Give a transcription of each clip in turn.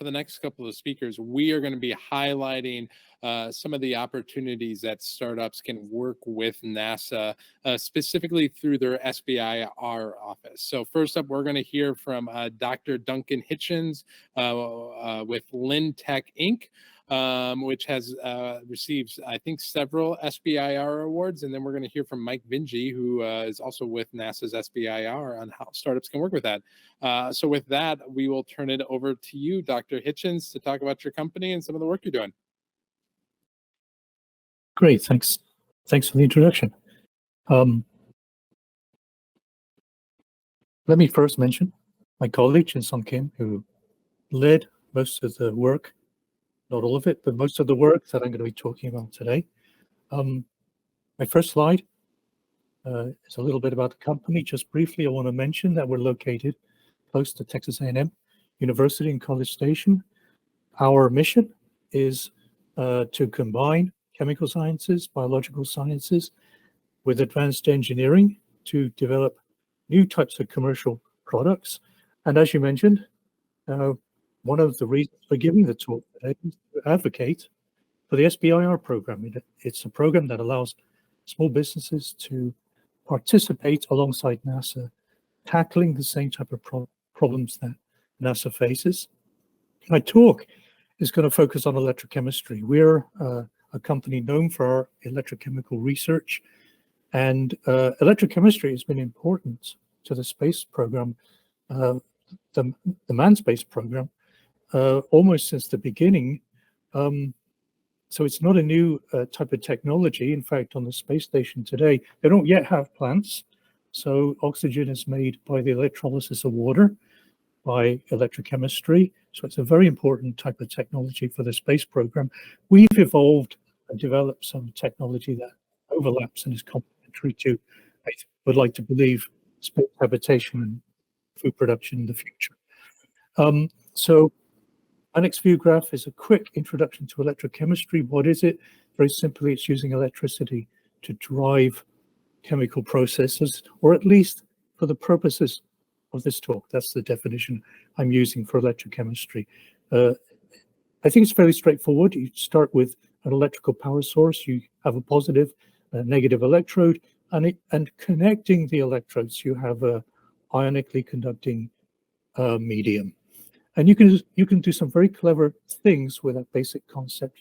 for the next couple of speakers, we are going to be highlighting some of the opportunities that startups can work with NASA, specifically through their SBIR office. So first up, we're going to hear from Dr. Duncan Hitchens with Lynntech Inc., which has received, I think, several SBIR awards. And then we're going to hear from Mike Vinge, who is also with NASA's SBIR, on how startups can work with that. So with that, we will turn it over to you, Dr. Hitchens, to talk about your company and some of the work you're doing. Great, thanks. Thanks for the introduction. Let me first mention my colleague, Jin-Sung Kim, who led most of the work, not all of it, but most of the work that I'm going to be talking about today. My first slide is a little bit about the company. Just briefly, I want to mention that we're located close to Texas A&M University in College Station. Our mission is to combine chemical sciences, biological sciences with advanced engineering to develop new types of commercial products. And as you mentioned, one of the reasons for giving the talk today is to advocate for the SBIR program. It's a program that allows small businesses to participate alongside NASA, tackling the same type of problems that NASA faces. My talk is going to focus on electrochemistry. We're a company known for our electrochemical research, and electrochemistry has been important to the space program, the manned space program, almost since the beginning. So it's not a new type of technology. In fact, on the space station today, they don't yet have plants. So oxygen is made by the electrolysis of water, by electrochemistry. So it's a very important type of technology for the space program. We've evolved and developed some technology that overlaps and is complementary to, I would like to believe, space habitation and food production in the future. So our next view graph is a quick introduction to electrochemistry. What is it? Very simply, it's using electricity to drive chemical processes, or at least for the purposes of this talk. That's the definition I'm using for electrochemistry. I think it's fairly straightforward. You start with an electrical power source. You have a positive, negative electrode, and connecting the electrodes, you have a ionically conducting medium. And you can do some very clever things with that basic concept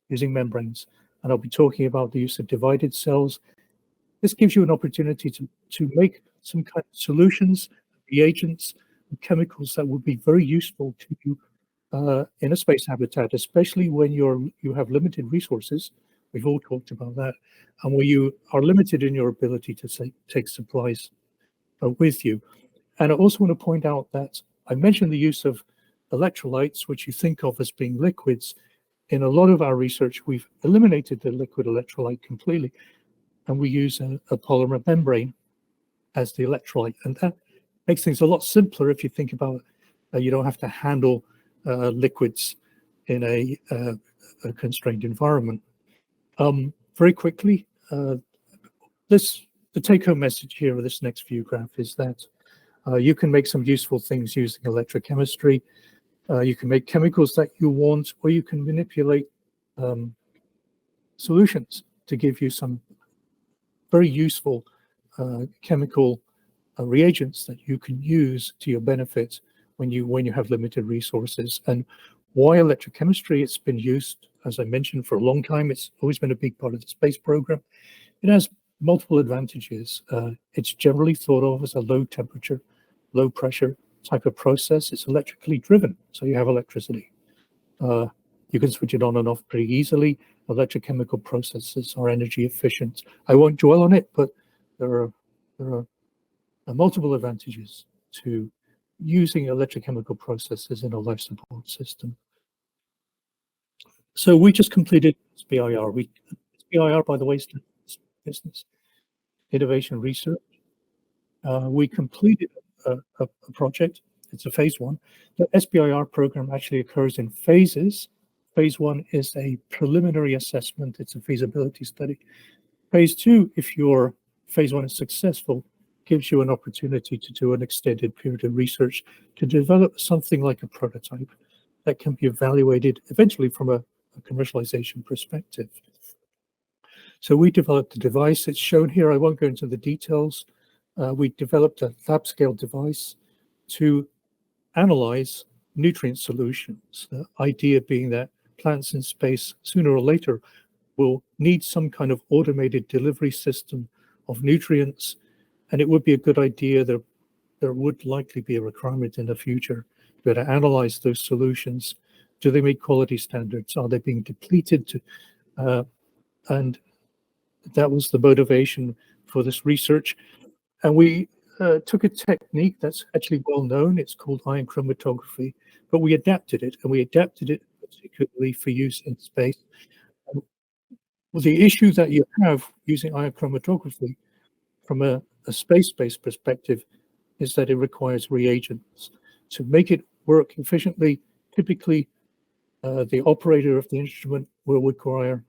using membranes. And I'll be talking about the use of divided cells. This gives you an opportunity to make some kind of solutions, reagents, and chemicals that would be very useful to you in a space habitat, especially when you have limited resources. We've all talked about that, and where you are limited in your ability to take supplies with you. And I also want to point out that I mentioned the use of electrolytes, which you think of as being liquids. In a lot of our research, we've eliminated the liquid electrolyte completely, and we use a polymer membrane as the electrolyte. And that makes things a lot simpler if you think about you don't have to handle liquids in a constrained environment. Very quickly, the take-home message here of this next view graph is that you can make some useful things using electrochemistry. You can make chemicals that you want, or you can manipulate solutions to give you some very useful chemical reagents that you can use to your benefit when you have limited resources. And why electrochemistry? It's been used, as I mentioned, for a long time. It's always been a big part of the space program. It has multiple advantages. It's generally thought of as a low temperature, low pressure type of process. It's electrically driven, so you have electricity. You can switch it on and off pretty easily. Electrochemical processes are energy efficient. I won't dwell on it, but there are multiple advantages to using electrochemical processes in a life support system. So we just completed SBIR. SBIR, by the way, is business innovation research. We completed a project. It's a phase one. The SBIR program actually occurs in phases. Phase one is a preliminary assessment. It's a feasibility study. Phase two, if your phase one is successful, gives you an opportunity to do an extended period of research to develop something like a prototype. that can be evaluated eventually from a commercialization perspective. So we developed a device. It's shown here. I won't go into the details. We developed a lab scale device to analyze nutrient solutions. The idea being that plants in space, sooner or later, will need some kind of automated delivery system of nutrients. And it would be a good idea that there would likely be a requirement in the future to be able to analyze those solutions. Do they meet quality standards? Are they being depleted? And that was the motivation for this research. And we took a technique that's actually well known. It's called ion chromatography, but we adapted it, and we adapted it particularly for use in space. Well, the issue that you have using ion chromatography from a space-based perspective is that it requires reagents. To make it work efficiently, typically the operator of the instrument will require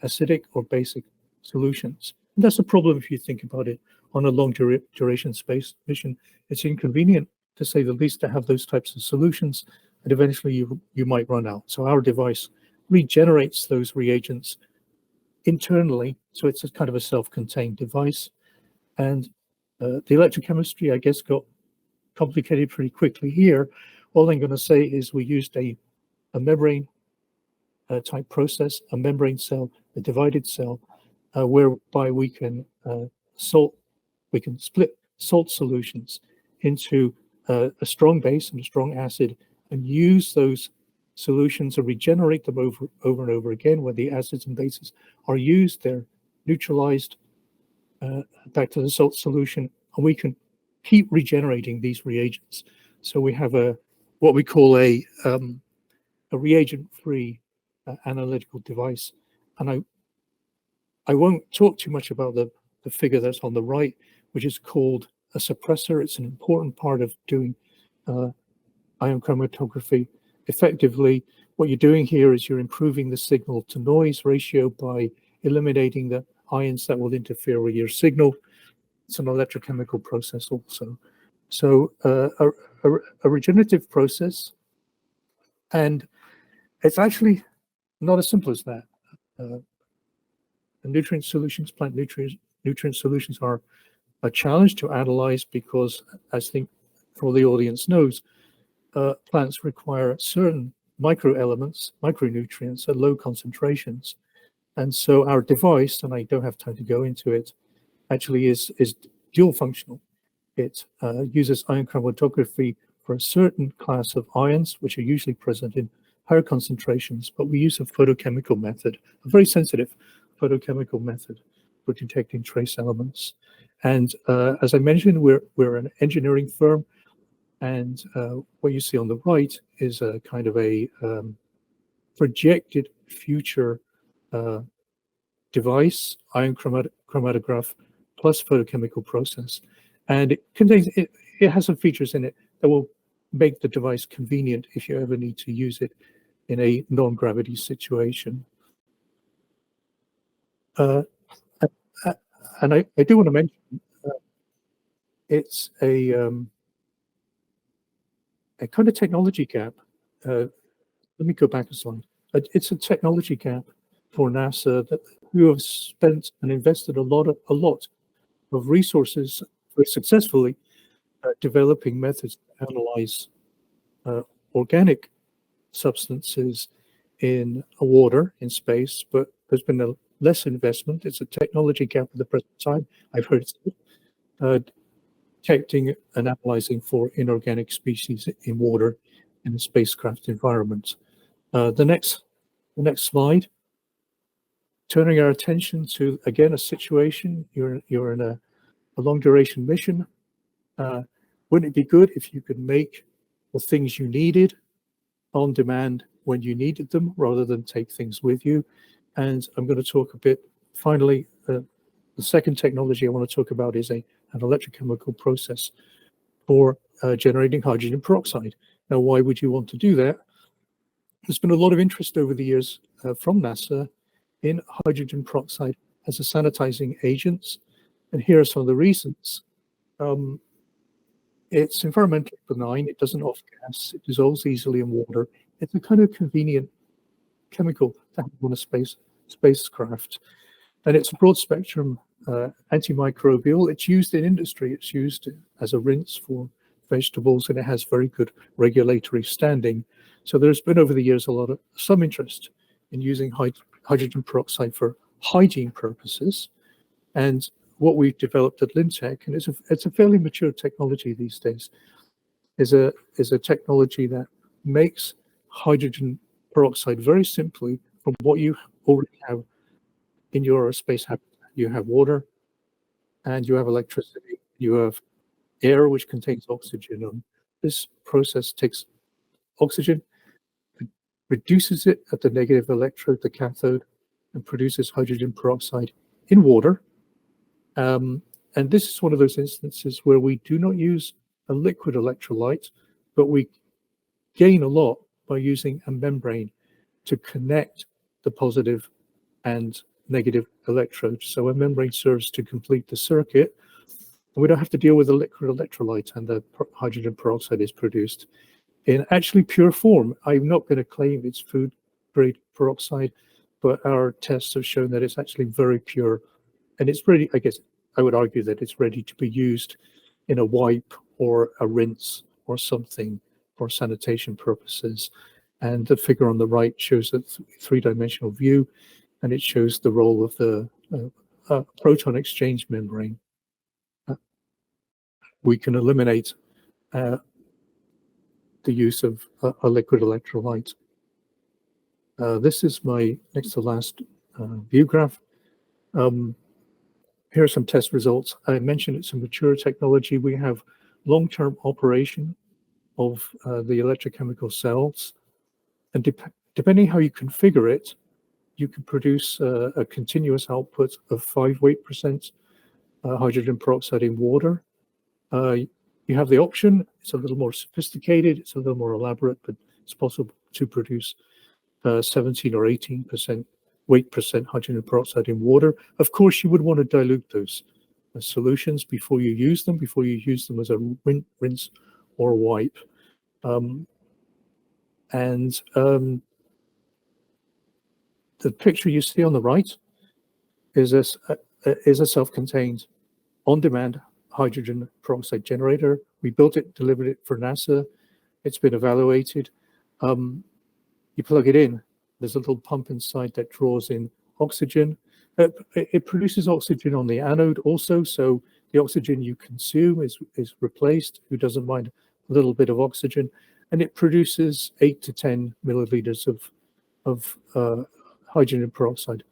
acidic or basic solutions. And that's a problem if you think about it. On a long duration space mission, it's inconvenient, to say the least, to have those types of solutions, and eventually you might run out. So our device regenerates those reagents internally, so it's a kind of a self-contained device. And the electrochemistry, I guess, got complicated pretty quickly here. All I'm going to say is we used a membrane type process, a membrane cell, a divided cell, whereby we can split salt solutions into a strong base and a strong acid, and use those solutions and regenerate them over and over again. When the acids and bases are used, they're neutralized back to the salt solution, and we can keep regenerating these reagents. So we have what we call a reagent-free analytical device. And I won't talk too much about the figure that's on the right, which is called a suppressor. It's an important part of doing ion chromatography effectively. What you're doing here is you're improving the signal to noise ratio by eliminating the ions that will interfere with your signal. It's an electrochemical process also. So a regenerative process, and it's actually not as simple as that. Nutrient solutions, plant nutrient solutions are a challenge to analyze because, as I think for the audience knows, plants require certain microelements, micronutrients at low concentrations. And so our device, and I don't have time to go into it, actually is dual functional. It uses ion chromatography for a certain class of ions, which are usually present in higher concentrations, but we use a photochemical method, a very sensitive photochemical method for detecting trace elements. And as I mentioned, we're an engineering firm, and what you see on the right is a kind of a projected future device, ion chromatograph plus photochemical process. And it has some features in it that will make the device convenient if you ever need to use it in a non-gravity situation. And I do want to mention it's a kind of technology gap. Let me go back a slide. It's a technology gap for NASA who have spent and invested a lot of resources very successfully developing methods to analyze organic substances in water in space, but there's been less investment. It's a technology gap at the present time. I've heard detecting and analyzing for inorganic species in water in a spacecraft environment. The next slide. Turning our attention to, again, a situation, you're in a long duration mission. Wouldn't it be good if you could make the things you needed on demand when you needed them, rather than take things with you? And I'm going to talk a bit, finally, the second technology I want to talk about is an electrochemical process for generating hydrogen peroxide. Now, why would you want to do that? There's been a lot of interest over the years from NASA in hydrogen peroxide as a sanitizing agent. And here are some of the reasons. It's environmentally benign. It doesn't off gas. It dissolves easily in water. It's a kind of convenient chemical to have on a spacecraft. And it's a broad spectrum antimicrobial. It's used in industry. It's used as a rinse for vegetables, and it has very good regulatory standing. So there's been over the years some interest in using hydrogen peroxide for hygiene purposes. And what we've developed at Lynntech, and it's a fairly mature technology these days, is a technology that makes hydrogen peroxide very simply from what you already have in your space habitat. You have water and you have electricity. You have air, which contains oxygen. This process takes oxygen, reduces it at the negative electrode, the cathode, and produces hydrogen peroxide in water. And this is one of those instances where we do not use a liquid electrolyte, but we gain a lot by using a membrane to connect the positive and negative electrodes. So a membrane serves to complete the circuit, and we don't have to deal with a liquid electrolyte, and the hydrogen peroxide is produced in actually pure form. I'm not going to claim it's food grade peroxide, but our tests have shown that it's actually very pure, and it's ready. I guess I would argue that it's ready to be used in a wipe or a rinse or something for sanitation purposes. And the figure on the right shows a three-dimensional view, and it shows the role of the proton exchange membrane. We can eliminate the use of a liquid electrolyte. This is my next to last view graph. Here are some test results. I mentioned it's a mature technology. We have long-term operation of the electrochemical cells, and depending how you configure it, you can produce a continuous output of 5 weight percent hydrogen peroxide in water. You have the option. It's a little more sophisticated. It's a little more elaborate, but it's possible to produce 17 or 18% weight percent hydrogen peroxide in water. Of course, you would want to dilute those solutions before you use them as a rinse or wipe. The picture you see on the right is a self-contained, on-demand hydrogen peroxide generator. We built it, delivered it for NASA. It's been evaluated. You plug it in. There's a little pump inside that draws in oxygen. It produces oxygen on the anode also, so the oxygen you consume is replaced. Who doesn't mind a little bit of oxygen? And it produces 8 to 10 milliliters of hydrogen peroxide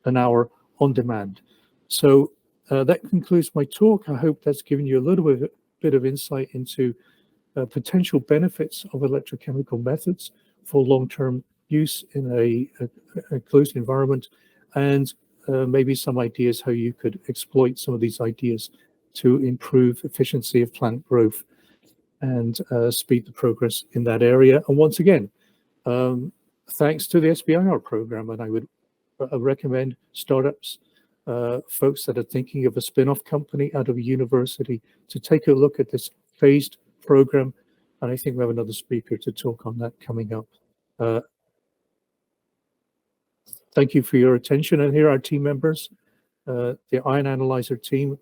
an hour on demand. So that concludes my talk. I hope that's given you a little bit of insight into potential benefits of electrochemical methods for long-term use in a closed environment, and maybe some ideas how you could exploit some of these ideas to improve efficiency of plant growth and speed the progress in that area. And once again, thanks to the SBIR program, and I would recommend startups, folks that are thinking of a spin-off company out of a university, to take a look at this phased program. And I think we have another speaker to talk on that coming up. Thank you for your attention. And here are our team members, the ion analyzer team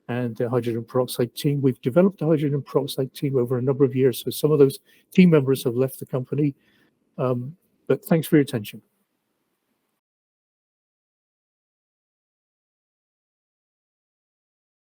and the hydrogen peroxide team. We've developed the hydrogen peroxide team over a number of years, so some of those team members have left the company. But thanks for your attention.